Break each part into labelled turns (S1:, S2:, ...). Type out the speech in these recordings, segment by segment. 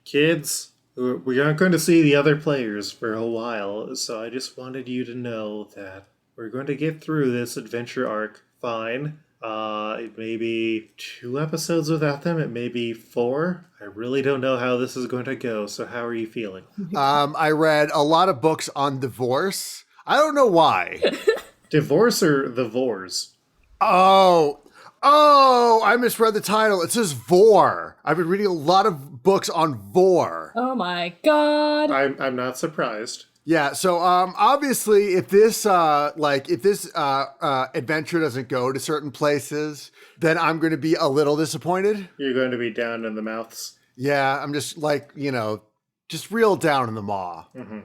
S1: Kids, we aren't going to see the other players for a while, so I just wanted you to know that we're going to get through this adventure arc fine. It may be 2 episodes without them, it may be 4. I really don't know how this is going to go, so how are you feeling?
S2: I read a lot of books on divorce. I don't know why.
S1: Divorce or the Vors?
S2: Oh, I misread the title. It says Vor. I've been reading a lot of books on Vor.
S3: Oh my god.
S1: I'm not surprised.
S2: Yeah, so obviously if this adventure doesn't go to certain places, then I'm going to be a little disappointed.
S1: You're going to be down in the mouths.
S2: Yeah, I'm just just real down in the maw.
S3: A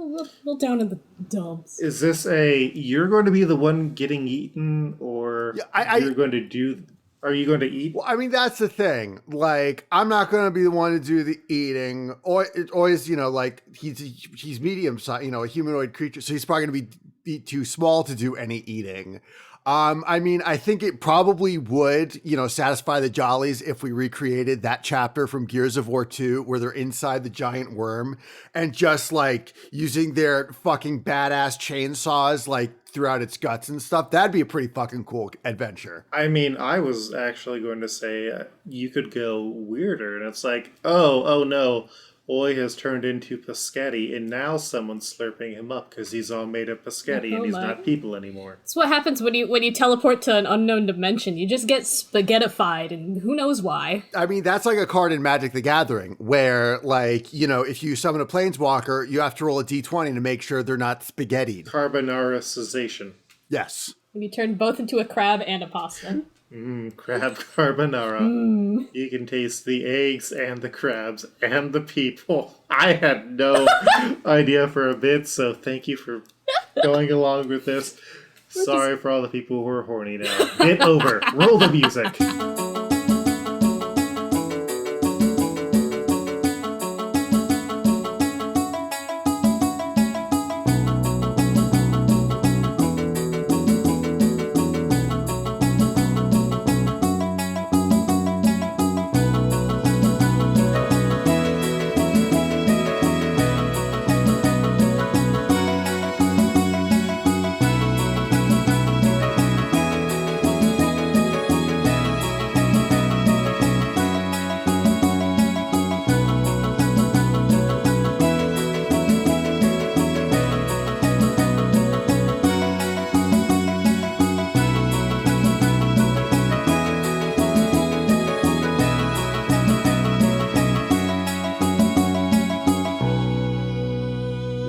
S3: little down in the dumps.
S1: Is this you're going to be the one getting eaten, or you're going to do? Are you going to eat?
S2: Well, I mean, that's the thing. Like, I'm not going to be the one to do the eating. Or it's always, he's medium size, a humanoid creature, so he's probably going to be too small to do any eating. I mean, I think it probably would, satisfy the jollies if we recreated that chapter from Gears of War 2 where they're inside the giant worm and just like using their fucking badass chainsaws like throughout its guts and stuff. That'd be a pretty fucking cool adventure.
S1: I mean, I was actually going to say you could go weirder, and it's like, oh no. Oi has turned into Pescetti, and now someone's slurping him up because he's all made of Pescetti and he's not people anymore.
S3: That's what happens when you teleport to an unknown dimension. You just get spaghettified, and who knows why.
S2: I mean, that's like a card in Magic the Gathering, where, if you summon a planeswalker, you have to roll a d20 to make sure they're not spaghettied.
S1: Carbonara-cization.
S2: Yes.
S3: And you turn both into a crab and a pasta.
S1: Crab carbonara. You can taste the eggs and the crabs and the people. I had no idea for a bit, so thank you for going along with this. Sorry for all the people who are horny now. Bit over. Roll the music.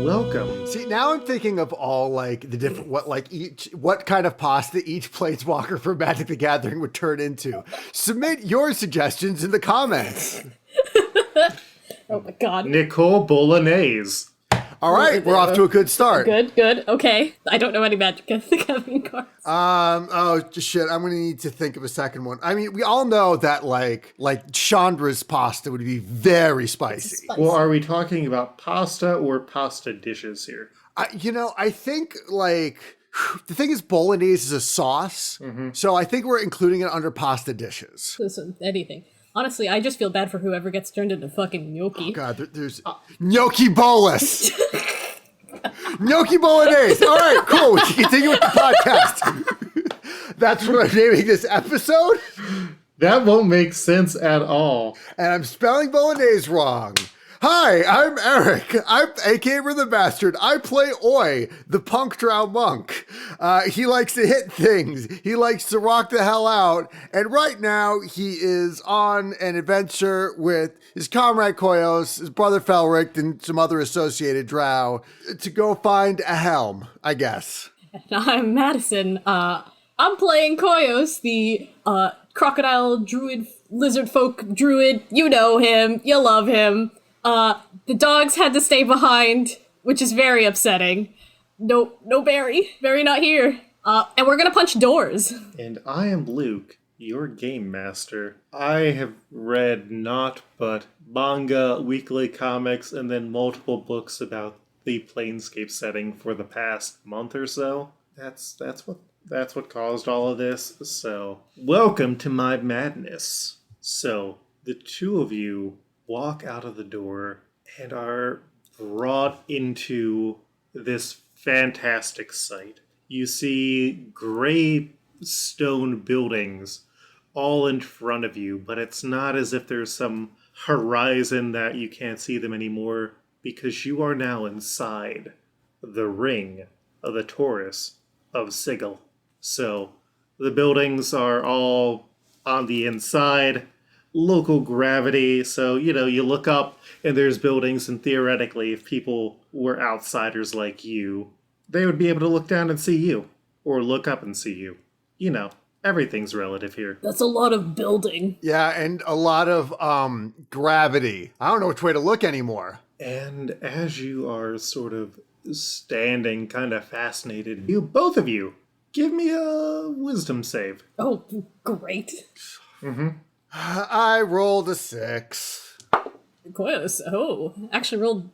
S1: Welcome.
S2: See, now I'm thinking of all the different what kind of pasta each planeswalker for Magic the Gathering would turn into. Submit your suggestions in the comments.
S3: Oh my god.
S1: Nicole Bolognese.
S2: All right, we're off to a good start.
S3: Good. Okay. I don't know any Magic the Gathering cards.
S2: Shit, I'm gonna need to think of a second one. I mean, we all know that like Chandra's pasta would be very spicy.
S1: Well, are we talking about pasta or pasta dishes here?
S2: I think the thing is Bolognese is a sauce, so I think we're including it under pasta dishes.
S3: Listen, anything. Honestly, I just feel bad for whoever gets turned into fucking gnocchi.
S2: Oh god, there's gnocchi bolus. Gnocchi bolognese. All right, cool. We can continue with the podcast. That's what I'm naming this episode.
S1: That won't make sense at all.
S2: And I'm spelling bolognese wrong. Hi, I'm Eric. I'm aka the Bastard. I play Oi, the punk drow monk. He likes to hit things. He likes to rock the hell out. And right now, he is on an adventure with his comrade Koios, his brother Felric, and some other associated drow to go find a helm, I guess.
S3: And I'm Madison. I'm playing Koios, the crocodile druid, lizard folk druid. You know him. You love him. The dogs had to stay behind, which is very upsetting. No Barry. Barry not here. And we're gonna punch doors.
S1: And I am Luke, your game master. I have read not but manga, weekly comics, and then multiple books about the Planescape setting for the past month or so. That's what caused all of this. So, welcome to my madness. So, the two of you walk out of the door and are brought into this fantastic sight. You see gray stone buildings all in front of you, but it's not as if there's some horizon that you can't see them anymore, because you are now inside the ring of the Taurus of Sigil. So the buildings are all on the inside, local gravity. So, you look up and there's buildings, and theoretically, if people were outsiders like you, they would be able to look down and see you, or look up and see you. Everything's relative here.
S3: That's a lot of building.
S2: Yeah, and a lot of gravity. I don't know which way to look anymore.
S1: And as you are sort of standing, kind of fascinated, both of you, give me a wisdom save.
S3: Oh, great.
S2: I rolled a 6.
S3: Koios, actually rolled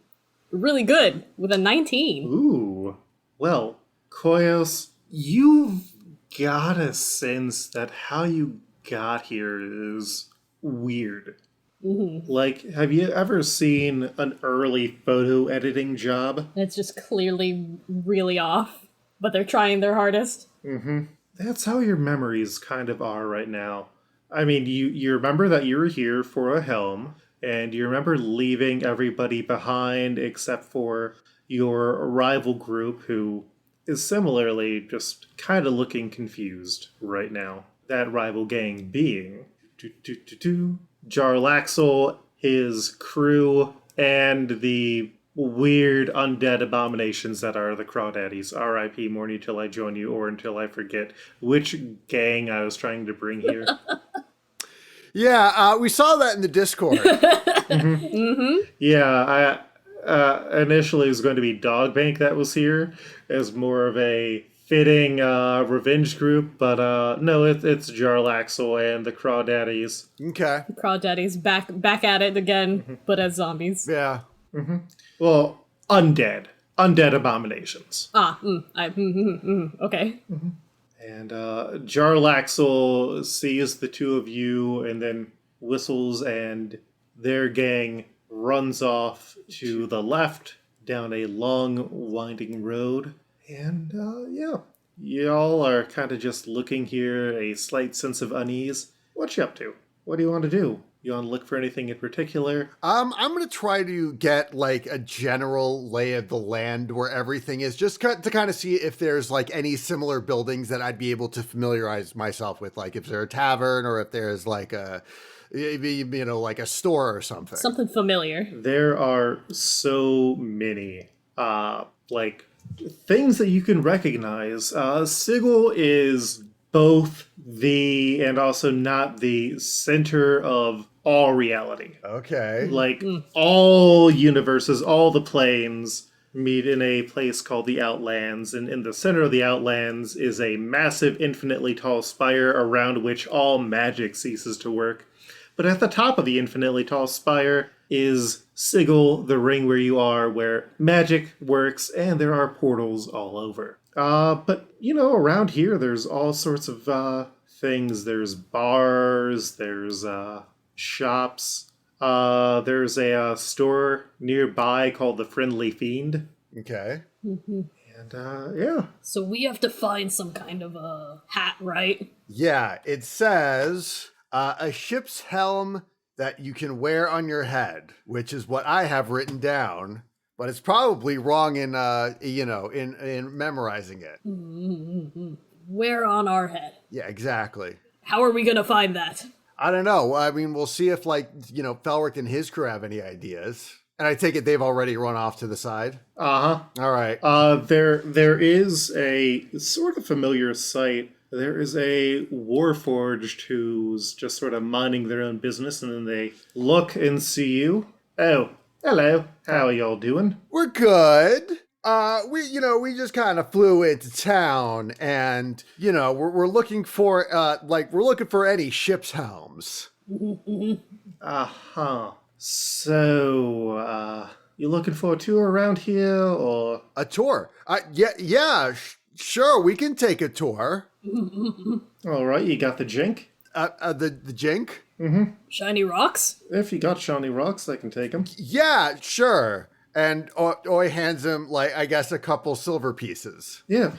S3: really good with a 19.
S1: Ooh. Well, Koios, you've got a sense that how you got here is weird. Like, have you ever seen an early photo editing job?
S3: It's just clearly really off, but they're trying their hardest.
S1: That's how your memories kind of are right now. I mean, you remember that you were here for a helm, and you remember leaving everybody behind except for your rival group, who is similarly just kind of looking confused right now. That rival gang being Jarlaxle, his crew, and the weird undead abominations that are the Crawdaddies. R.I.P. Morning till I join you, or until I forget which gang I was trying to bring here.
S2: Yeah, we saw that in the Discord.
S1: Yeah, initially it was going to be Dogbank that was here as more of a fitting revenge group, but no, it's Jarlaxle and the Crawdaddies.
S2: Okay.
S3: Crawdaddy's back at it again, but as zombies.
S2: Yeah.
S1: Well, undead abominations.
S3: Okay.
S1: And Jarlaxle sees the two of you and then whistles, and their gang runs off to the left down a long, winding road. And yeah, y'all are kind of just looking here, a slight sense of unease. What you up to? What do you want to do? You want to look for anything in particular?
S2: I'm going to try to get like a general lay of the land where everything is, just to kind of see if there's like any similar buildings that I'd be able to familiarize myself with, like if there's a tavern or if there's like a, like a store or something.
S3: Something familiar.
S1: There are so many, like, things that you can recognize. Sigil is both the and also not the center of all reality.
S2: Okay.
S1: Like, all universes, all the planes meet in a place called the Outlands, and in the center of the Outlands is a massive, infinitely tall spire around which all magic ceases to work. But at the top of the infinitely tall spire is Sigil, the ring where you are, where magic works, and there are portals all over. But, around here there's all sorts of things. There's bars, there's shops, there's a store nearby called the Friendly Fiend.
S2: Okay.
S1: And, yeah.
S3: So we have to find some kind of a hat, right?
S2: Yeah, it says a ship's helm that you can wear on your head, which is what I have written down, but it's probably wrong in in memorizing it.
S3: Wear on our head.
S2: Yeah, exactly.
S3: How are we gonna find that?
S2: I don't know. I mean, we'll see if Felric and his crew have any ideas. And I take it they've already run off to the side.
S1: Uh-huh.
S2: All right.
S1: There is a sort of familiar sight. There is a Warforged who's just sort of minding their own business, and then they look and see you. Oh, hello. How are y'all doing?
S2: We're good. We just kind of flew into town, and we're looking for any ship's helms.
S1: Uh-huh. So, you looking for a tour around here, or?
S2: A tour? Sure, we can take a tour.
S1: All right, you got the jink?
S2: The jink?
S3: Shiny rocks?
S1: If you got shiny rocks, I can take them.
S2: Yeah, sure. And Oi hands him, like, I guess a couple silver pieces.
S1: Yeah.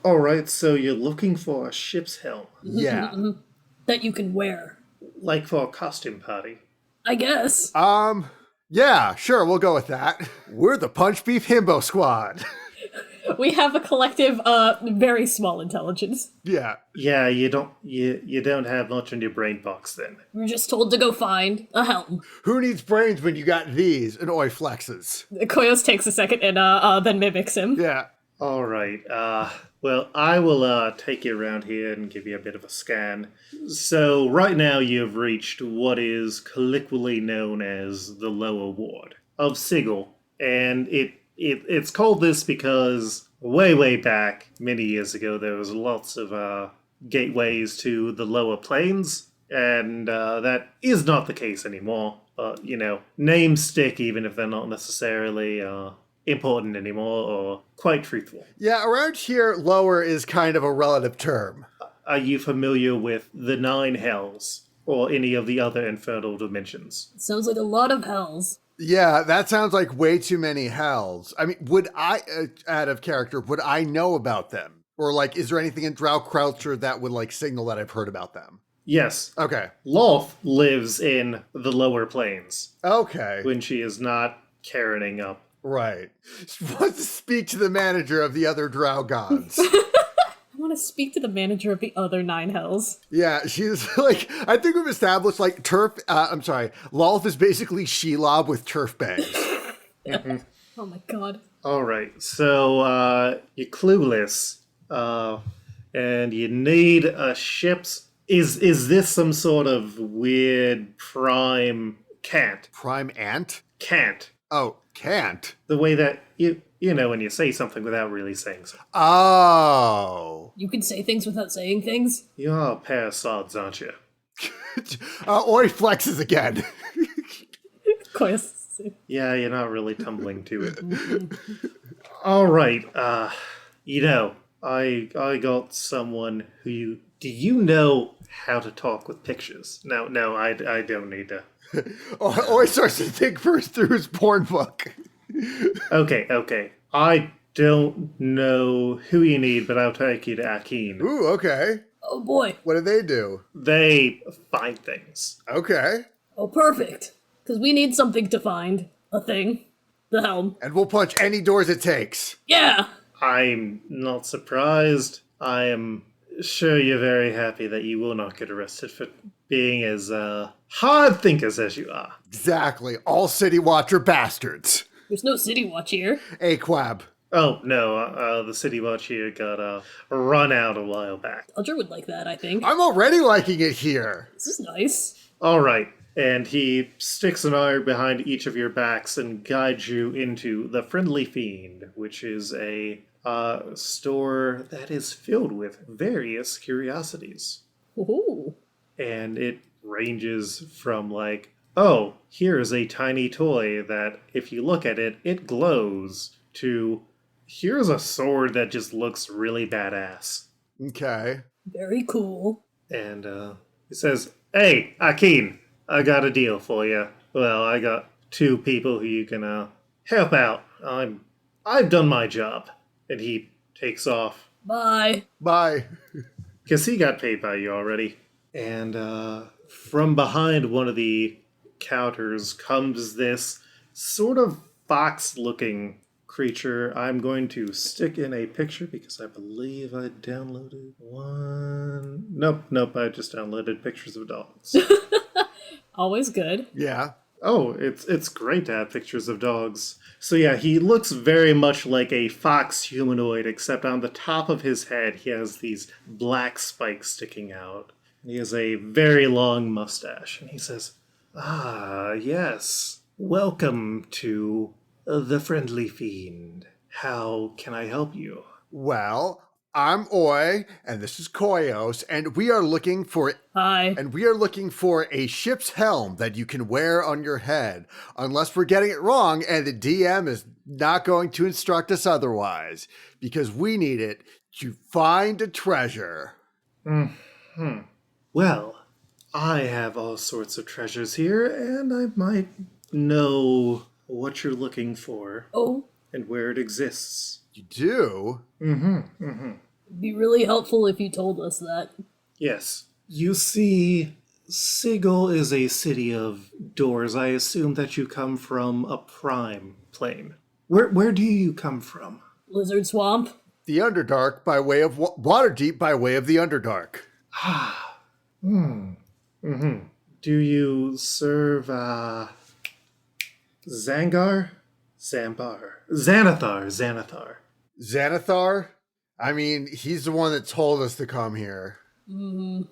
S1: All right, so you're looking for a ship's helm,
S2: Yeah.
S3: That you can wear.
S1: like for a costume party.
S3: I guess.
S2: Yeah, sure, we'll go with that. We're the Punch Beef Himbo Squad.
S3: We have a collective, very small intelligence.
S2: Yeah.
S1: Yeah, you don't have much in your brain box then.
S3: We're just told to go find a helm.
S2: Who needs brains when you got these? And Oi flexes.
S3: Koios takes a second and then mimics him.
S2: Yeah.
S1: All right. Well, I will take you around here and give you a bit of a scan. So right now you've reached what is colloquially known as the lower ward of Sigil, and it's called this because way back, many years ago, there was lots of gateways to the lower planes, and that is not the case anymore. But names stick even if they're not necessarily important anymore or quite truthful.
S2: Yeah, around here, lower is kind of a relative term.
S1: Are you familiar with the Nine Hells or any of the other infernal dimensions?
S3: Sounds like a lot of hells.
S2: Yeah, that sounds like way too many hells. I mean, would I, out of character, would I know about them? Or, like, is there anything in Drow culture that would, like, signal that I've heard about them?
S1: Yes.
S2: Okay.
S1: Loth lives in the lower planes
S2: Okay.
S1: when she is not carrying up.
S2: Right. Wants to speak to the manager of the other Drow gods.
S3: I want to speak to the manager of the other 9 hells.
S2: Yeah, she's like, I think we've established, like, Lolth is basically Shelob with turf bangs.
S3: Oh my god.
S1: All right, so you're clueless, and you need a ship's. Is this some sort of weird prime can't?
S2: Prime ant?
S1: Can't.
S2: Oh, can't.
S1: The way that you know when you say something without really saying something.
S2: Oh.
S3: You can say things without saying things?
S1: You're a pair of sods, aren't you?
S2: Oi flexes again.
S3: Koios.
S1: Yeah, you're not really tumbling to it. All right, I got someone who do you know how to talk with pictures? No, I don't need to.
S2: Oi starts to think first through his porn book.
S1: Okay. I don't know who you need, but I'll take you to Akin.
S2: Ooh, okay.
S3: Oh boy.
S2: What do they do?
S1: They find things.
S2: Okay.
S3: Oh, perfect. Because we need something to find. A thing. The helm.
S2: And we'll punch any doors it takes.
S3: Yeah!
S1: I'm not surprised. I am sure you're very happy that you will not get arrested for being as hard thinkers as you are.
S2: Exactly. All City Watcher bastards.
S3: There's no City Watch here.
S2: Aquab.
S1: Oh, no, the City Watch here got run out a while back.
S3: Eldra would like that, I think.
S2: I'm already liking it here.
S3: This is nice.
S1: All right. And he sticks an arm behind each of your backs and guides you into the Friendly Fiend, which is a store that is filled with various curiosities.
S3: Ooh.
S1: And it ranges from like, oh, here's a tiny toy that if you look at it, it glows, to here's a sword that just looks really badass.
S2: Okay.
S3: Very cool.
S1: And he says, hey, Akin, I got a deal for you. Well, I got 2 people who you can help out. I've done my job. And he takes off.
S3: Bye.
S2: Bye.
S1: Because he got paid by you already. And from behind one of the counters comes this sort of fox-looking creature. I'm going to stick in a picture because I believe I downloaded one. Nope, I just downloaded pictures of dogs.
S3: Always good.
S2: Yeah.
S1: Oh, it's great to have pictures of dogs. So yeah, he looks very much like a fox humanoid, except on the top of his head he has these black spikes sticking out. He has a very long mustache, and he says, "Ah, yes. Welcome to the Friendly Fiend. How can I help you?"
S2: Well, I'm Oi, and this is Koios, and we are looking for a ship's helm that you can wear on your head, unless we're getting it wrong, and the DM is not going to instruct us otherwise, because we need it to find a treasure.
S1: Well, I have all sorts of treasures here, and I might know what you're looking for
S3: Oh,
S1: and where it exists.
S2: You do?
S3: it'd be really helpful if you told us that.
S1: Yes. You see, Sigil is a city of doors. I assume that you come from a prime plane. Where do you come from?
S3: Lizard Swamp?
S2: The Underdark by way of Waterdeep by way of the Underdark.
S1: Do you serve Zangar? Xanathar.
S2: Xanathar? I mean, he's the one that told us to come here.
S1: And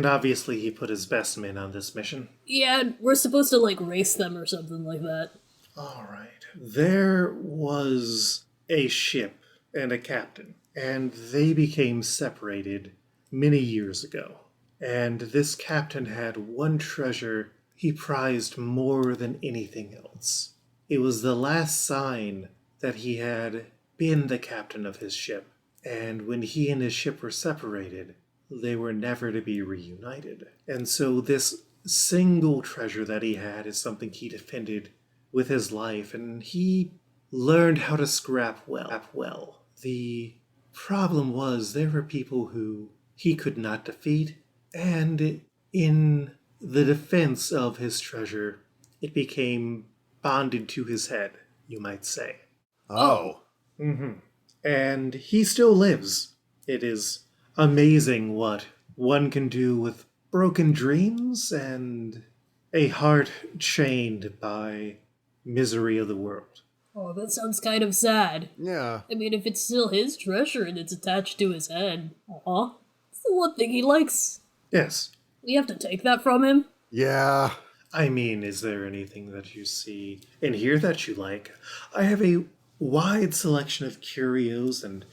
S1: obviously he put his best men on this mission.
S3: Yeah, we're supposed to, like, race them or something like that.
S1: All right. There was a ship and a captain, and they became separated many years ago. And this captain had one treasure he prized more than anything else. It was the last sign that he had been the captain of his ship. And when he and his ship were separated, they were never to be reunited. And so this single treasure that he had is something he defended with his life, and he learned how to scrap well. The problem was there were people who he could not defeat, and in the defense of his treasure, it became bonded to his head, you might say.
S2: Oh.
S1: And he still lives. It is amazing what one can do with broken dreams and a heart chained by misery of the world.
S3: Oh, that sounds kind of sad.
S2: Yeah.
S3: I mean, if it's still his treasure and it's attached to his head, it's the one thing he likes.
S1: Yes.
S3: We have to take that from him?
S2: Yeah.
S1: I mean, is there anything that you see in here that you like? I have a wide selection of curios and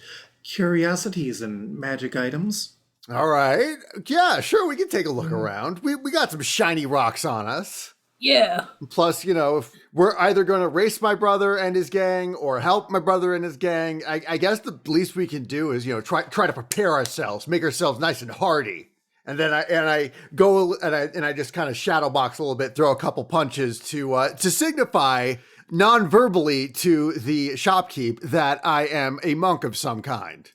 S1: curiosities and magic items.
S2: All right. Yeah, sure, we can take a look around. We got some shiny rocks on us.
S3: Yeah.
S2: Plus, you know, if we're either going to race my brother and his gang or help my brother and his gang, I guess the least we can do is, you know, try to prepare ourselves, make ourselves nice and hardy. And then I go and I just kind of shadow box a little bit, throw a couple punches to signify non-verbally to the shopkeep that I am a monk of some kind.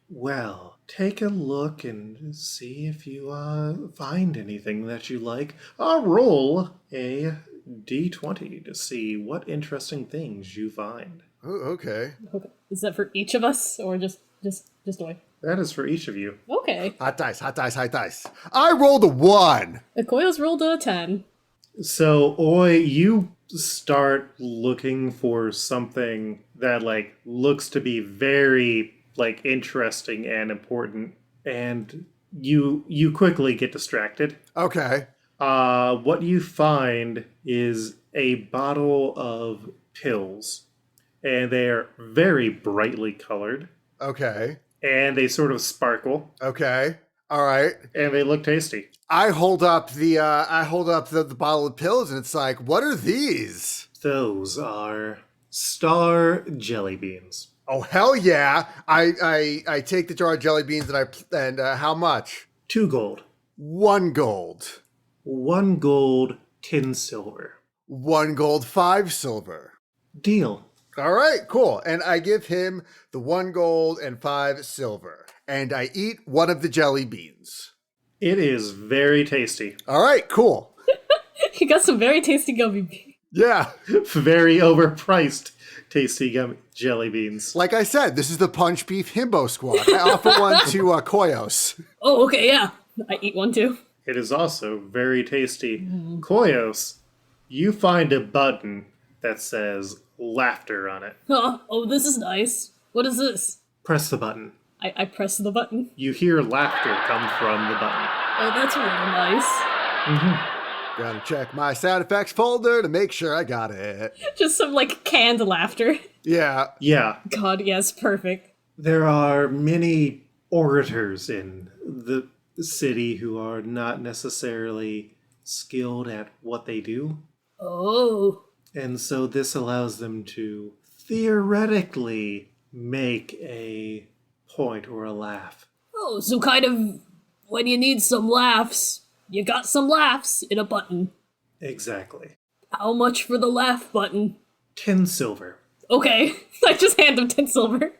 S1: Well, take a look and see if you find anything that you like. I'll roll a d20 to see what interesting things you find.
S2: Oh, okay.
S3: Okay. Is that for each of us or just Oi?
S1: That is for each of you.
S3: Okay.
S2: Hot dice. I rolled a 1.
S3: Koios rolled a 10.
S1: So, Oi, you start looking for something that, like, looks to be very, like, interesting and important, and you quickly get distracted.
S2: Okay.
S1: What you find is a bottle of pills, and they are very brightly colored,
S2: Okay.
S1: and they sort of sparkle,
S2: Okay. All right.
S1: and they look tasty.
S2: I hold up the bottle of pills and it's like, what are these?
S1: Those are star jelly beans.
S2: Oh hell yeah! I take the jar of jelly beans and how much?
S1: 2 gold.
S2: 1 gold.
S1: 1 gold, 10 silver.
S2: 1 gold, 5 silver.
S1: Deal.
S2: All right, cool. And I give him the 1 gold and 5 silver. And I eat one of the jelly beans.
S1: It is very tasty.
S2: All right, cool.
S3: You got some very tasty gummy beans.
S2: Yeah.
S1: Very overpriced tasty jelly beans.
S2: Like I said, this is the Punch Beef Himbo Squad. I offer one to Koios.
S3: Oh, okay, yeah. I eat one too.
S1: It is also very tasty. Koios, you find a button that says laughter on it.
S3: Oh, this is nice. What is this?
S1: Press the button.
S3: I press the button.
S1: You hear laughter come from the button.
S3: Oh, that's really nice.
S2: Gotta check my sound effects folder to make sure I got it.
S3: Just some, like, canned laughter.
S2: Yeah.
S1: Yeah.
S3: God, yes, perfect.
S1: There are many orators in the city who are not necessarily skilled at what they do.
S3: Oh.
S1: And so this allows them to theoretically make a point or a laugh.
S3: Oh, so kind of when you need some laughs, you got some laughs in a button.
S1: Exactly.
S3: How much for the laugh button?
S1: 10 silver.
S3: Okay, I just hand him 10 silver.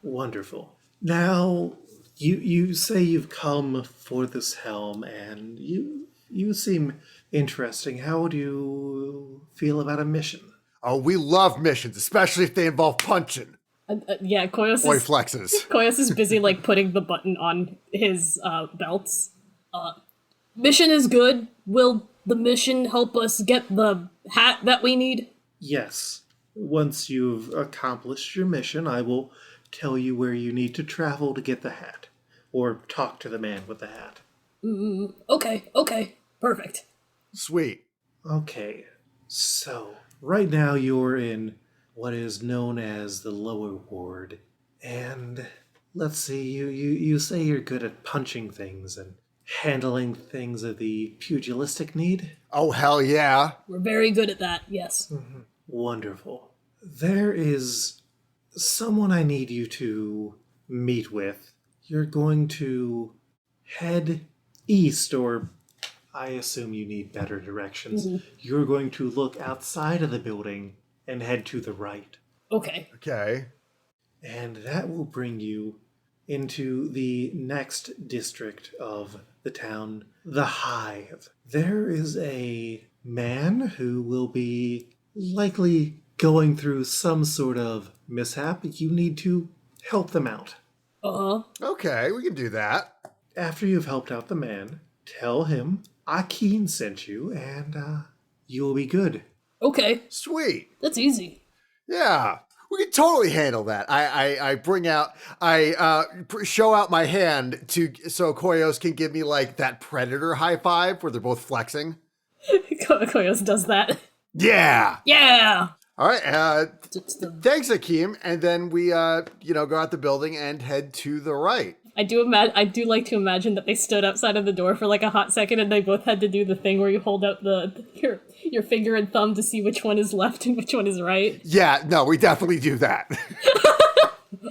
S1: Wonderful. Now, you say you've come for this helm, and you seem interesting. How do you feel about a mission?
S2: Oh, we love missions, especially if they involve punching.
S3: Yeah, Koios
S2: Boy
S3: is,
S2: flexes.
S3: Koios is busy, like, putting the button on his belts. Mission is good. Will the mission help us get the hat that we need?
S1: Yes. Once you've accomplished your mission, I will tell you where you need to travel to get the hat. Or talk to the man with the hat.
S3: Okay, perfect.
S2: Sweet.
S1: Okay, so right now you're in what is known as the lower ward. And let's see, you say you're good at punching things and handling things of the pugilistic need?
S2: Oh, hell yeah.
S3: We're very good at that, yes.
S1: Wonderful. There is someone I need you to meet with. You're going to head east, or I assume you need better directions. You're going to look outside of the building and head to the right.
S3: Okay.
S2: Okay.
S1: And that will bring you into the next district of the town, the Hive. There is a man who will be likely going through some sort of mishap. You need to help them out.
S3: Uh-huh.
S2: Okay, we can do that.
S1: After you've helped out the man, tell him Akin sent you, and you will be good.
S3: Okay,
S2: Sweet.
S3: that's easy.
S2: Yeah. We can totally handle that. I bring out, show out my hand so Koios can give me like that predator high five where they're both flexing.
S3: Koios does that.
S2: Yeah.
S3: Yeah!
S2: All right.
S3: It's the-
S2: Thanks, Akeem. And then we, go out the building and head to the right.
S3: I do like to imagine that they stood outside of the door for like a hot second and they both had to do the thing where you hold out your finger and thumb to see which one is left and which one is right.
S2: Yeah, no, we definitely do that.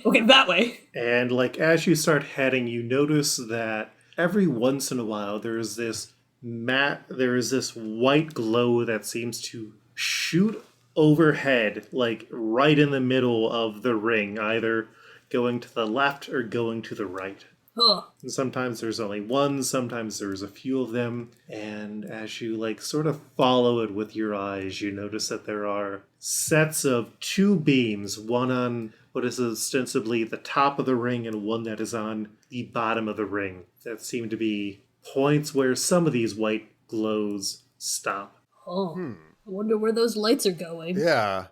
S3: Okay, that way.
S1: And like as you start heading, you notice that every once in a while there is this white glow that seems to shoot overhead, like right in the middle of the ring, either going to the left or going to the right.
S3: Huh.
S1: And sometimes there's only one, sometimes there's a few of them, and as you like sort of follow it with your eyes, you notice that there are sets of two beams, one on what is ostensibly the top of the ring and one that is on the bottom of the ring, that seem to be points where some of these white glows stop.
S3: Oh. I wonder where those lights are going.
S2: Yeah.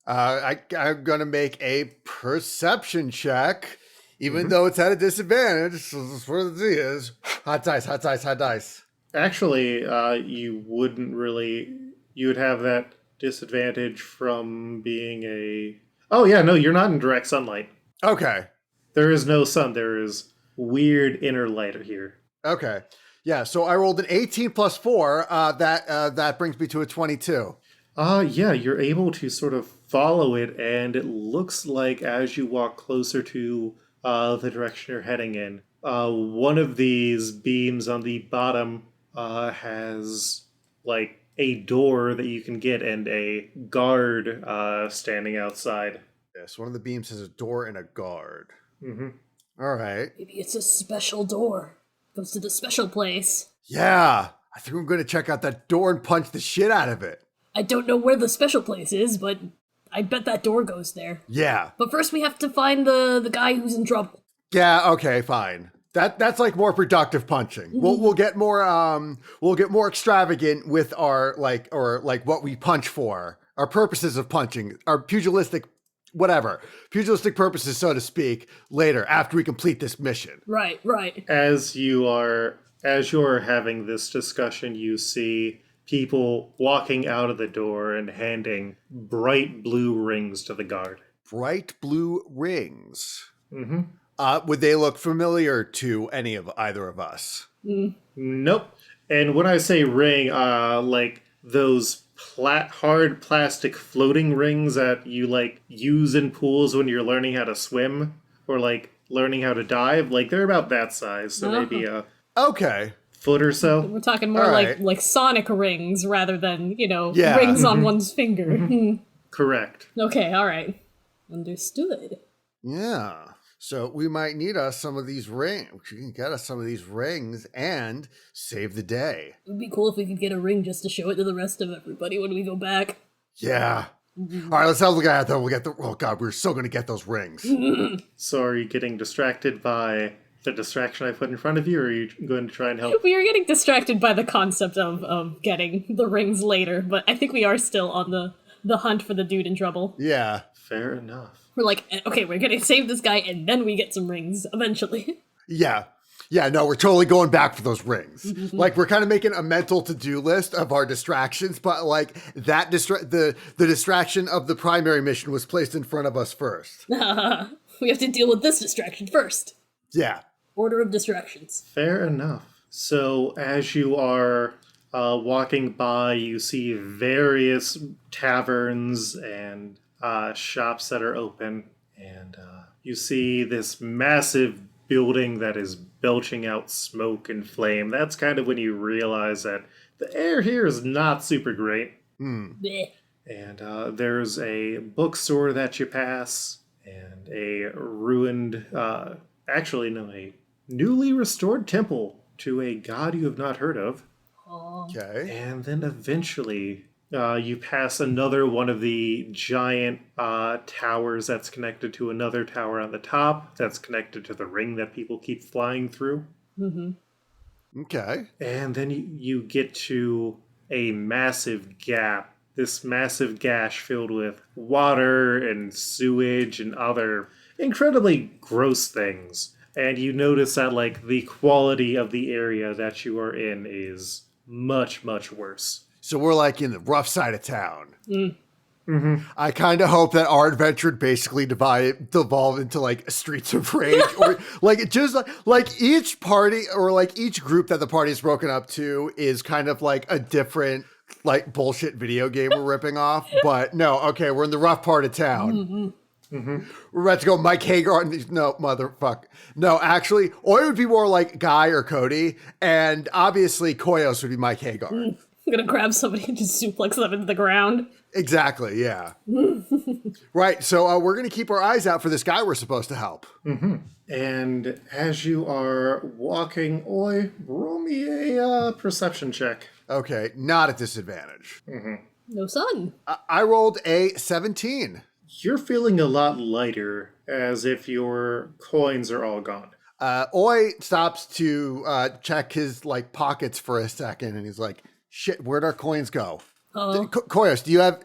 S2: I'm going to make a perception check, even though it's at a disadvantage. That's what it is. Hot dice.
S1: Actually, you would have that disadvantage from being a... Oh yeah, no, you're not in direct sunlight.
S2: Okay.
S1: There is no sun, there is weird inner light here.
S2: Okay. Yeah, so I rolled an 18 plus 4. That brings me to a 22.
S1: Yeah, you're able to sort of follow it, and it looks like as you walk closer to the direction you're heading in, one of these beams on the bottom has like a door that you can get and a guard standing outside.
S2: Yes, one of the beams has a door and a guard.
S1: Mm-hmm.
S2: All right.
S3: Maybe it's a special door. Goes to the special place.
S2: Yeah, I think I'm going to check out that door and punch the shit out of it.
S3: I don't know where the special place is, but I bet that door goes there.
S2: Yeah.
S3: But first we have to find the guy who's in trouble.
S2: Yeah, okay, fine. That's like more productive punching. We'll get more extravagant with our what we punch for. Our purposes of punching, our pugilistic purposes, so to speak, later after we complete this mission.
S3: Right.
S1: As you're having this discussion, you see people walking out of the door and handing bright blue rings to the guard.
S2: Bright blue rings.
S1: Mm-hmm.
S2: Would they look familiar to either of us?
S1: Nope. And when I say ring, like those hard plastic floating rings that you like use in pools when you're learning how to swim, or like learning how to dive. Like, they're about that size, so maybe a
S2: Okay.
S1: foot or so.
S3: We're talking more
S2: All
S3: like
S2: right.
S3: like sonic rings rather than,
S2: Yeah.
S3: rings on one's finger.
S1: Correct.
S3: Okay, all right. Understood.
S2: Yeah. So we might need us some of these rings. We can get us some of these rings and save the day.
S3: It would be cool if we could get a ring just to show it to the rest of everybody when we go back.
S2: Yeah. All right, let's have a look at it though. We'll get the. Oh God, we're so going to get those rings.
S1: So are you getting distracted by the distraction I put in front of you, or are you going to try and help?
S3: We are getting distracted by the concept of getting the rings later, but I think we are still on the hunt for the dude in trouble.
S2: Yeah.
S1: Fair enough.
S3: We're like, okay, we're gonna save this guy and then we get some rings eventually.
S2: Yeah. Yeah, no, we're totally going back for those rings. Like, we're kind of making a mental to-do list of our distractions, but like that the distraction of the primary mission was placed in front of us first.
S3: We have to deal with this distraction first.
S2: Yeah.
S3: Order of distractions.
S1: Fair enough. So as you are walking by, you see various taverns and shops that are open, and you see this massive building that is belching out smoke and flame. That's kind of when you realize that the air here is not super great.
S3: Blech.
S1: And there's a bookstore that you pass, and a ruined, a newly restored temple to a god you have not heard of.
S2: Okay.
S1: And then eventually, you pass another one of the giant towers that's connected to another tower on the top, that's connected to the ring that people keep flying through.
S2: Okay.
S1: And then you get to a massive gap. This massive gash filled with water and sewage and other incredibly gross things. And you notice that, like, the quality of the area that you are in is much, much worse.
S2: So we're like in the rough side of town. I kind of hope that our adventure would basically devolve into like Streets of Rage, or like just like each party or like each group that the party is broken up to is kind of like a different like bullshit video game we're ripping off. But no, okay, we're in the rough part of town. We're about to go Mike Hagar. No, motherfuck. No, actually, Oi would be more like Guy or Cody, and obviously Koios would be Mike Hagar.
S3: I'm gonna grab somebody and just suplex them into the ground.
S2: Exactly, yeah. Right, so we're going to keep our eyes out for this guy we're supposed to help.
S1: And as you are walking, Oi, roll me a perception check.
S2: Okay, not at disadvantage.
S3: No sun.
S2: I rolled a 17.
S1: You're feeling a lot lighter, as if your coins are all gone.
S2: Oi stops to check his like pockets for a second, and he's like, "Shit, where'd our coins go?" Koios, do you have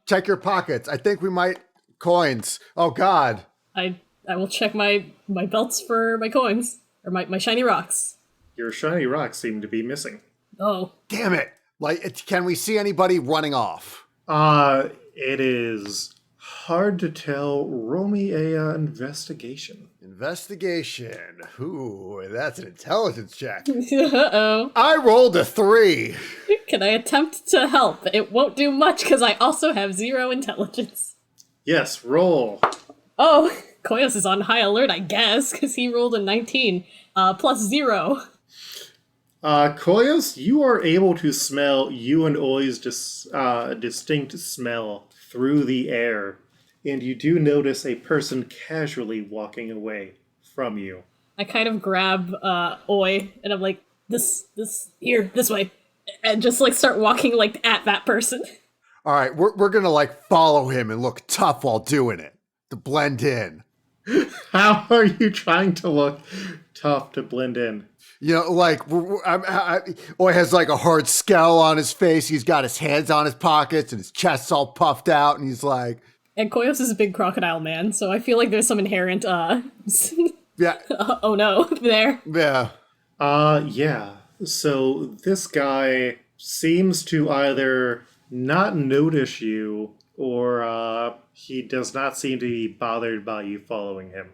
S2: check your pockets? I think we might coins. Oh God.
S3: I will check my belts for my coins or my shiny rocks.
S1: Your shiny rocks seem to be missing.
S3: Oh,
S2: Damn it. Like, can we see anybody running off?
S1: It is hard to tell. Roll me a investigation.
S2: Investigation. Ooh, that's an intelligence check.
S3: uh-oh.
S2: I rolled a 3.
S3: Can I attempt to help? It won't do much because I also have 0 intelligence.
S1: Yes, roll.
S3: Oh, Koios is on high alert, I guess, because he rolled a 19 plus 0.
S1: Koios, you are able to smell you and Oi's distinct smell through the air, and you do notice a person casually walking away from you.
S3: I kind of grab Oi and I'm like, this way, and just like start walking like at that person.
S2: All right, we're gonna like follow him and look tough while doing it to blend in.
S1: How are you trying to look tough to blend in?
S2: You know, like Oi has like a hard scowl on his face. He's got his hands on his pockets and his chest's all puffed out, and he's like,
S3: And Koios is a big crocodile man, so I feel like there's some inherent
S2: yeah,
S3: oh no there.
S2: yeah.
S1: Yeah. So this guy seems to either not notice you, or he does not seem to be bothered by you following him.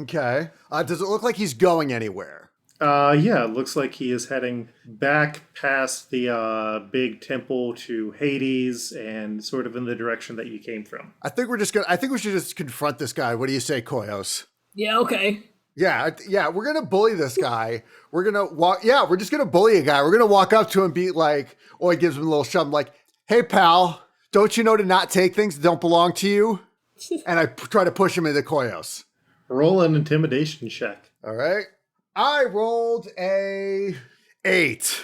S2: Okay. Does it look like he's going anywhere?
S1: Yeah, it looks like he is heading back past the big temple to Hades and sort of in the direction that you came from.
S2: I think we should just confront this guy. What do you say, Koios?
S3: Yeah, okay.
S2: Yeah, we're gonna bully this guy. We're gonna walk. Yeah, we're just gonna bully a guy. We're gonna walk up to him, and be like, or he gives him a little shove, like, "Hey, pal, don't you know to not take things that don't belong to you?" And I try to push him into Koios.
S1: Roll an intimidation check.
S2: All right, I rolled a 8,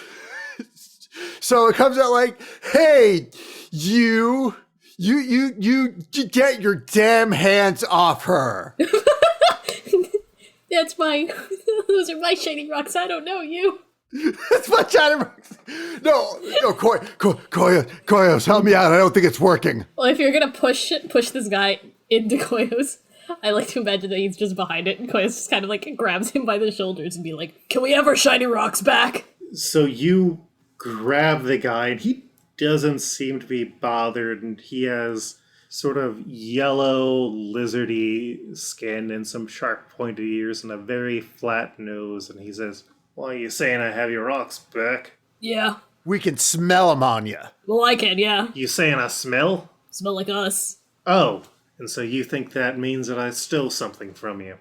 S2: so it comes out like, "Hey, you get your damn hands off her."
S3: That's my, those are my shiny rocks. I don't know you.
S2: That's my China. No, Koios, help me out. I don't think it's working.
S3: Well, if you're gonna push this guy into Koios, I like to imagine that he's just behind it, and Koios just kind of like grabs him by the shoulders and be like, "Can we have our shiny rocks back?"
S1: So you grab the guy, and he doesn't seem to be bothered, and he has sort of yellow, lizardy skin and some sharp pointed ears and a very flat nose, and he says, "Why are you saying I have your rocks back?"
S3: Yeah.
S2: We can smell them on you.
S3: Well, I can, yeah.
S1: You saying I smell?
S3: Smell like us.
S1: Oh, and so you think that means that I stole something from you?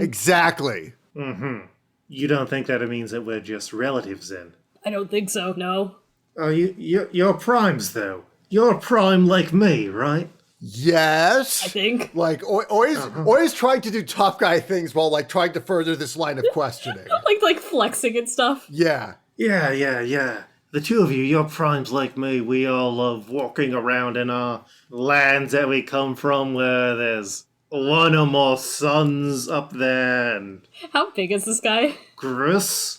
S2: Exactly.
S1: You don't think that it means that we're just relatives then?
S3: I don't think so, no.
S1: Oh, you're primes, though. You're a prime like me, right?
S2: Yes.
S3: I think.
S2: Like, always trying to do tough guy things while, like, trying to further this line of questioning.
S3: Like flexing and stuff.
S2: Yeah.
S1: Yeah. The two of you, you're primes like me. We all love walking around in our lands that we come from where there's one or more suns up there and
S3: How big is this guy?
S1: Gris.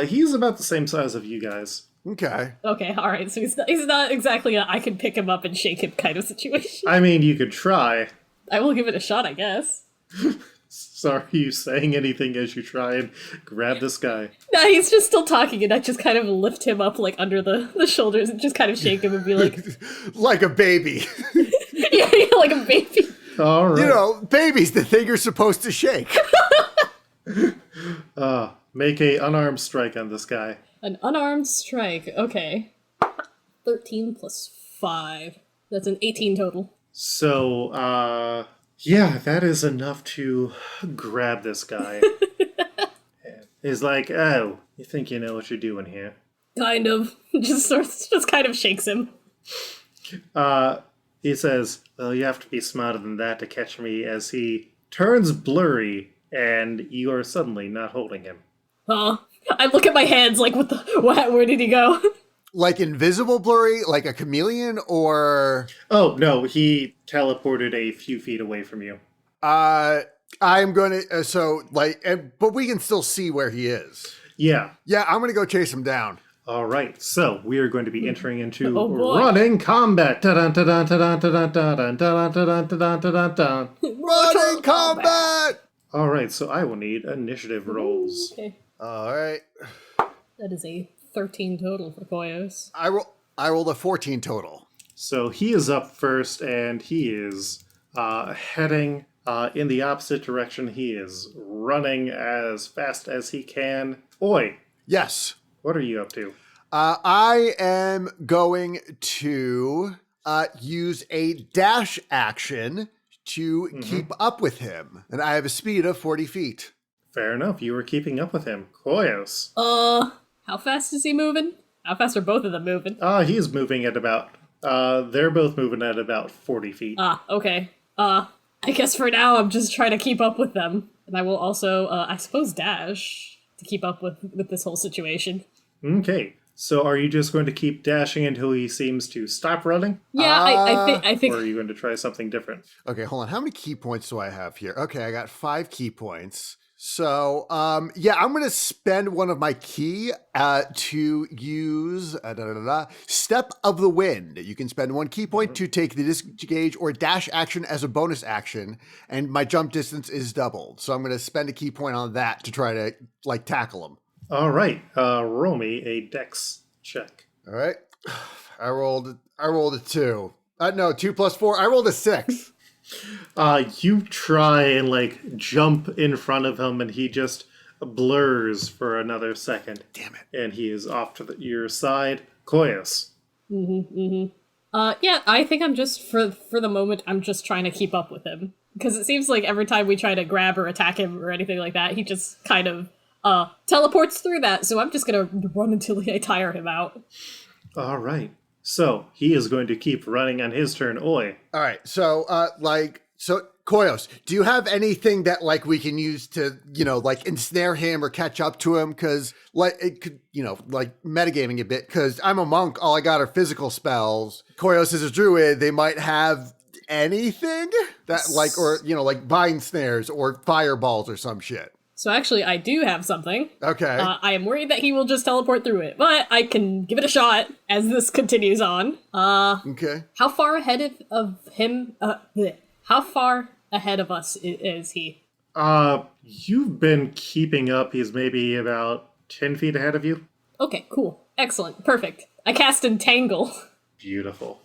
S1: He's about the same size of you guys.
S2: Okay.
S3: Okay, alright, so he's not exactly a I can pick him up and shake him kind of situation.
S1: I mean, you could try.
S3: I will give it a shot, I guess.
S1: So are you saying anything as you try and grab this guy?
S3: No, he's just still talking, and I just kind of lift him up, like, under the shoulders and just kind of shake him and be like,
S2: Like a baby.
S3: yeah, like a baby.
S1: All right.
S2: You know, baby's the thing you're supposed to shake.
S1: Make a unarmed strike on this guy.
S3: An unarmed strike, okay. 13 plus 5. That's an 18 total.
S1: So, yeah, that is enough to grab this guy. He's like, "Oh, you think you know what you're doing here?"
S3: Kind of. Just kind of shakes him.
S1: He says, "Well, you have to be smarter than that to catch me," as he turns blurry, and you are suddenly not holding him.
S3: I look at my hands like, what the, where did he go?
S2: Like invisible blurry, like a chameleon, or...
S1: Oh, no, he teleported a few feet away from you.
S2: I'm gonna, but we can still see where he is.
S1: Yeah.
S2: Yeah, I'm gonna go chase him down.
S1: All right, so we are going to be entering into
S3: Oh, boy.
S1: running combat. Dun-dun-dun-dun-dun-dun-dun-dun-dun-dun-dun-dun-dun-dun-dun.
S2: Running combat!
S1: All right, so I will need initiative rolls.
S3: Okay.
S2: All right.
S3: That is a 13 total for Koios.
S2: I rolled a 14 total.
S1: So he is up first, and he is heading in the opposite direction. He is running as fast as he can. Oi,
S2: Yes.
S1: what are you up to?
S2: I am going to use a dash action to keep up with him. And I have a speed of 40 feet.
S1: Fair enough, you were keeping up with him. Koios.
S3: How fast is he moving? How fast are both of them moving?
S1: He's moving at about, they're both moving at about 40 feet.
S3: Okay. I guess for now I'm just trying to keep up with them. And I will also, I suppose, dash to keep up with this whole situation.
S1: Okay, so are you just going to keep dashing until he seems to stop running?
S3: Yeah, I think.
S1: Or are you going to try something different?
S2: Okay, hold on. How many key points do I have here? Okay, I got 5 key points. So, yeah, I'm going to spend one of my key to use Step of the Wind. You can spend 1 key point to take the disengage or dash action as a bonus action, and my jump distance is doubled. So I'm going to spend a key point on that to try to, like, tackle him.
S1: All right, roll me a dex check.
S2: All right. I rolled a 2. No, 2 plus 4. I rolled a 6.
S1: You try and like jump in front of him, and he just blurs for another second.
S2: Damn it!
S1: And he is off to your side. Koios.
S3: Yeah, I think I'm just for the moment I'm just trying to keep up with him. Because it seems like every time we try to grab or attack him or anything like that, he just kind of teleports through that. So I'm just gonna run until I tire him out.
S1: All right. So he is going to keep running on his turn. Oi.
S2: All right. So, Koios, do you have anything that like we can use to, like ensnare him or catch up to him? Because like it could, like metagaming a bit. Because I'm a monk, all I got are physical spells. Koios is a druid. They might have anything that like, or like vine snares or fireballs or some shit.
S3: So actually, I do have something.
S2: Okay.
S3: I am worried that he will just teleport through it, but I can give it a shot as this continues on.
S2: Okay.
S3: How far ahead of him? How far ahead of us is he?
S1: You've been keeping up. He's maybe about 10 feet ahead of you.
S3: Okay, cool. Excellent. Perfect. I cast Entangle.
S1: Beautiful.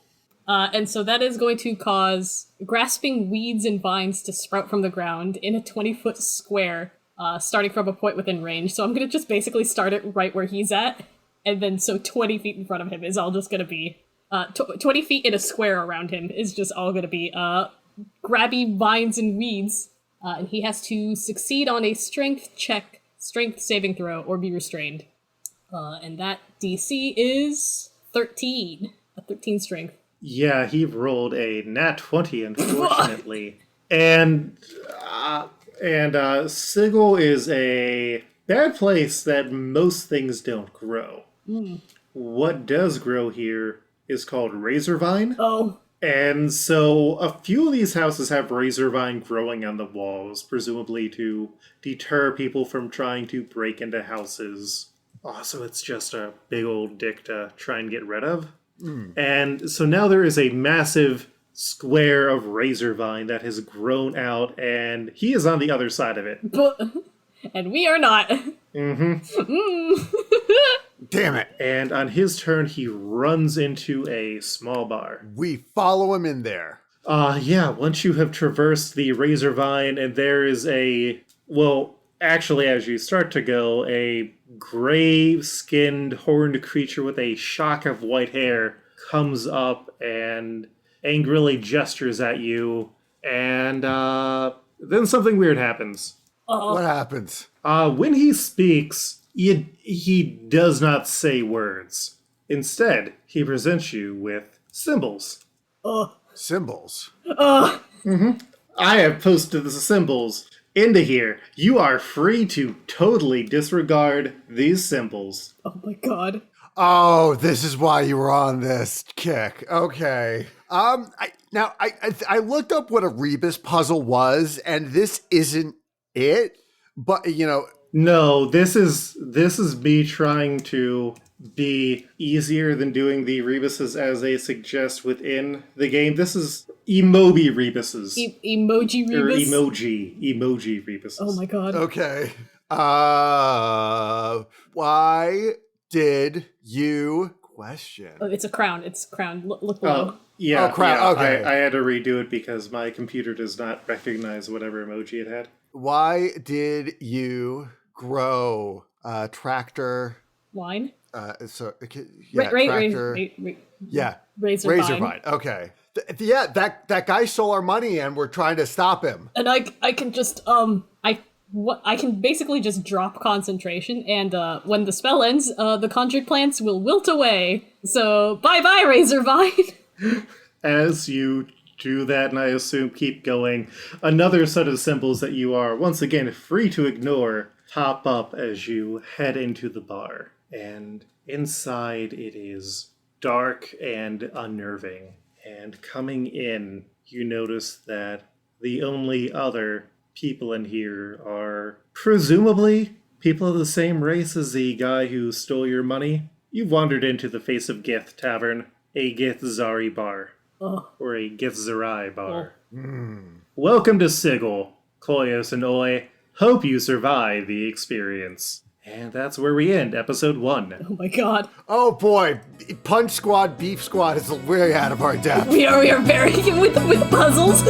S3: And so that is going to cause grasping weeds and vines to sprout from the ground in a 20-foot square, starting from a point within range. So I'm going to just basically start it right where he's at, and then so 20 feet in front of him is all just going to be... 20 feet in a square around him is just all going to be grabby vines and weeds. And he has to succeed on a strength saving throw, or be restrained. And that DC is 13. A 13 strength.
S1: Yeah, he rolled a nat 20, unfortunately. and Sigil is a bad place that most things don't grow. What does grow here is called razor vine.
S3: Oh.
S1: And so a few of these houses have razor vine growing on the walls, presumably to deter people from trying to break into houses. Also, it's just a big old dick to try and get rid of. And so now there is a massive square of razor vine that has grown out, and he is on the other side of it.
S3: And we are not.
S2: Damn it.
S1: And on his turn, he runs into a small bar.
S2: We follow him in there.
S1: Yeah, once you have traversed the razor vine, and there is actually, as you start to go, a gray-skinned, horned creature with a shock of white hair comes up and angrily gestures at you, and then something weird happens.
S2: What happens?
S1: When he speaks, he does not say words. Instead, he presents you with symbols.
S2: Symbols?
S1: I have posted the symbols into here. You are free to totally disregard these symbols.
S3: Oh my god.
S2: Oh, this is why you were on this kick. Okay. I looked up what a rebus puzzle was, and this isn't it. But
S1: No, this is me trying to be easier than doing the rebuses as they suggest within the game. This is emoji rebuses.
S3: Emoji
S1: Or
S3: rebus?
S1: emoji rebuses.
S3: Oh my god.
S2: okay. Why did you question?
S3: Oh, it's a crown. It's crown. Look below.
S1: Yeah,
S2: Oh, crap.
S1: yeah,
S2: Okay.
S1: I had to redo it because my computer does not recognize whatever emoji it had.
S2: Why did you grow tractor?
S3: Wine?
S2: Tractor. Yeah,
S3: Razor
S2: razor
S3: vine.
S2: vine. Okay. That guy stole our money, and we're trying to stop him.
S3: And I can just I can basically just drop concentration, and when the spell ends, the conjured plants will wilt away. So bye bye, razor vine.
S1: As you do that, and I assume keep going, another set of symbols that you are once again free to ignore pop up as you head into the bar. And inside it is dark and unnerving. And coming in, you notice that the only other people in here are presumably people of the same race as the guy who stole your money. You've wandered into the Face of Gith Tavern, a Githzari bar. Or a Githzerai bar. Welcome to Sigil, Koios and Oi. Hope you survive the experience. And that's where we end episode 1.
S3: Oh my god.
S2: Oh boy, Punch Squad, Beef Squad is way out of our depth.
S3: We are very with puzzles.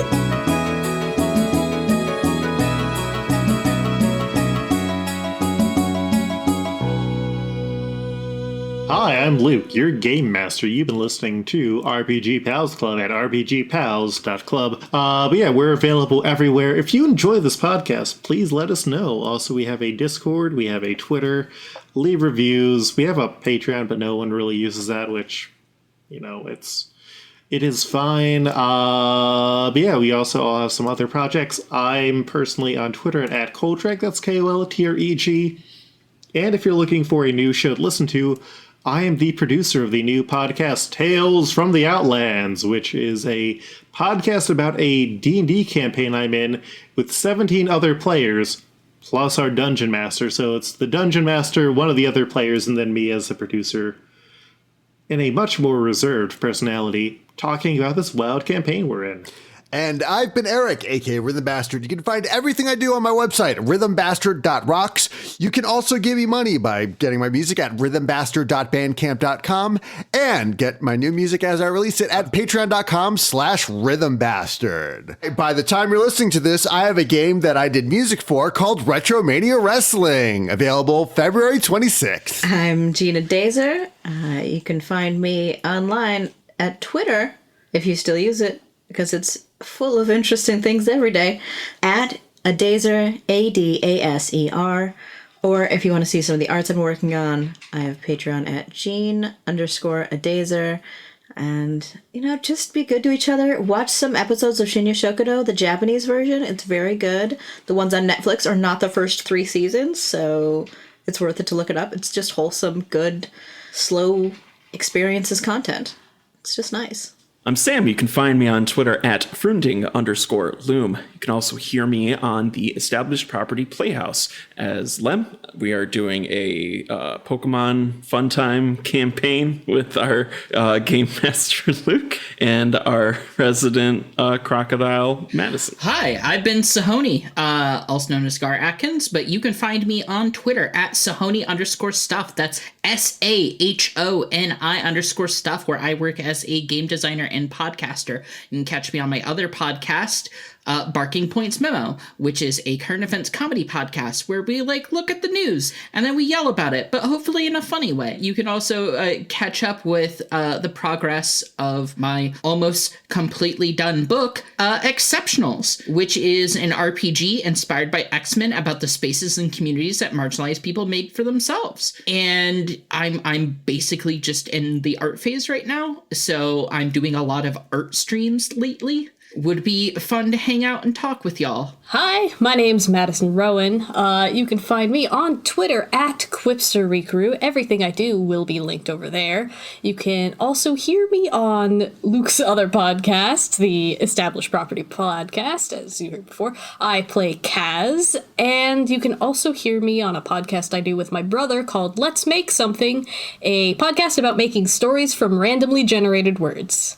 S1: Hi, I'm Luke, your game master. You've been listening to RPG Pals Club at rpgpals.club. But yeah, we're available everywhere. If you enjoy this podcast, please let us know. Also, we have a Discord, we have a Twitter, leave reviews. We have a Patreon, but no one really uses that, which, you know, it is fine. But yeah, we also all have some other projects. I'm personally on Twitter at Koltreg, that's KOLTREG. And if you're looking for a new show to listen to, I am the producer of the new podcast Tales from the Outlands, which is a podcast about a D&D campaign I'm in with 17 other players, plus our Dungeon Master. So it's the Dungeon Master, one of the other players, and then me as the producer, in a much more reserved personality, talking about this wild campaign we're in.
S2: And I've been Eric, aka Rhythm Bastard. You can find everything I do on my website, rhythmbastard.rocks. You can also give me money by getting my music at rhythmbastard.bandcamp.com and get my new music as I release it at patreon.com/rhythmbastard. By the time you're listening to this, I have a game that I did music for called Retromania Wrestling, available February 26th.
S4: I'm Gina Dazer. You can find me online at Twitter, if you still use it, because it's full of interesting things every day, at Adaser, Adaser. Or if you want to see some of the arts I'm working on, I have Patreon at Jean_Adaser. And, you know, just be good to each other. Watch some episodes of Shinya Shokudo, the Japanese version. It's very good. The ones on Netflix are not the first 3 seasons, so it's worth it to look it up. It's just wholesome, good, slow experiences content. It's just nice.
S5: I'm Sam. You can find me on Twitter at Frunding_Loom. You can also hear me on the Established Property Playhouse as Lem. We are doing a Pokemon Fun Time campaign with our Game Master Luke and our resident Crocodile Madison.
S6: Hi, I've been Sahoni, also known as Gar Atkins, but you can find me on Twitter at Sahoni_stuff. That's SAHONI_stuff, where I work as a game designer and podcaster. You can catch me on my other podcast, Barking Points Memo, which is a current events comedy podcast where we look at the news and then we yell about it, but hopefully in a funny way. You can also catch up with the progress of my almost completely done book, Exceptionals, which is an RPG inspired by X-Men about the spaces and communities that marginalized people made for themselves. And I'm basically just in the art phase right now, so I'm doing a lot of art streams lately. Would be fun to hang out and talk with y'all.
S3: Hi, my name's Madison Rowan. You can find me on Twitter at QuipsterRecrew. Everything I do will be linked over there. You can also hear me on Luke's other podcast, the Established Property Podcast, as you heard before. I play Kaz, and you can also hear me on a podcast I do with my brother called Let's Make Something, a podcast about making stories from randomly generated words.